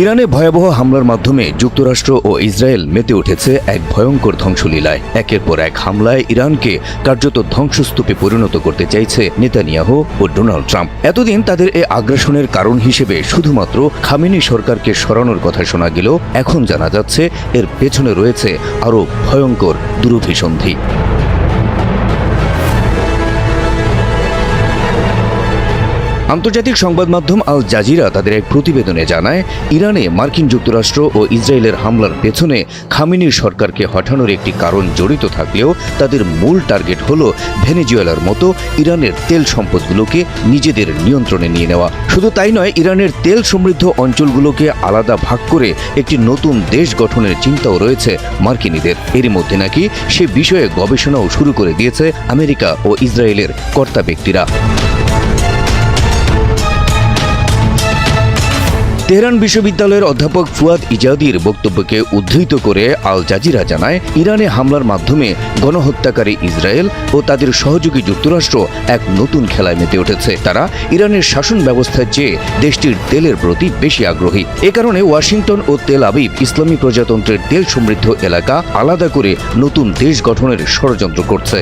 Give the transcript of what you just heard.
ইরানে ভয়াবহ হামলার মাধ্যমে যুক্তরাষ্ট্র ও ইসরায়েল মেতে উঠেছে এক ভয়ঙ্কর ধ্বংসলীলায়। একের পর এক হামলায় ইরানকে কার্যত ধ্বংসস্তূপে পরিণত করতে চাইছে নেতানিয়াহু ও ডোনাল্ড ট্রাম্প। এতদিন তাদের এই আগ্রাসনের কারণ হিসেবে শুধুমাত্র খামেনি সরকারকে সরানোর কথা শোনা গেলেও এখন জানা যাচ্ছে এর পেছনে রয়েছে আরও ভয়ঙ্কর দুরভিসন্ধি। আন্তর্জাতিক সংবাদ মাধ্যম আল জাজিরা তাদের এক প্রতিবেদনে জানায়, ইরানে মার্কিন যুক্তরাষ্ট্র ও ইসরায়েলের হামলার পেছনে খামেনির সরকারকে হটানোর একটি কারণ জড়িত থাকলেও তাদের মূল টার্গেট হল ভেনেজুয়েলার মতো ইরানের তেল সম্পদগুলোকে নিজেদের নিয়ন্ত্রণে নিয়ে নেওয়া। শুধু তাই নয়, ইরানের তেল সমৃদ্ধ অঞ্চলগুলোকে আলাদা ভাগ করে একটি নতুন দেশ গঠনের চিন্তাও রয়েছে মার্কিনীদের। এরই মধ্যে নাকি সে বিষয়ে গবেষণাও শুরু করে দিয়েছে আমেরিকা ও ইসরায়েলের কর্তা ব্যক্তিরা। তেহরান বিশ্ববিদ্যালয়ের অধ্যাপক ফুয়াদ ইজাদির বক্তব্যকে উদ্ধৃত করে আল জাজিরা জানায়, ইরানে হামলার মাধ্যমে গণহত্যাকারী ইসরায়েল ও তাদের সহযোগী যুক্তরাষ্ট্র এক নতুন খেলায় মেতে উঠেছে। তারা ইরানের শাসন ব্যবস্থার চেয়ে দেশটির তেলের প্রতি বেশি আগ্রহী। এ কারণে ওয়াশিংটন ও তেল আবিব ইসলামী প্রজাতন্ত্রের তেল সমৃদ্ধ এলাকা আলাদা করে নতুন দেশ গঠনের ষড়যন্ত্র করছে।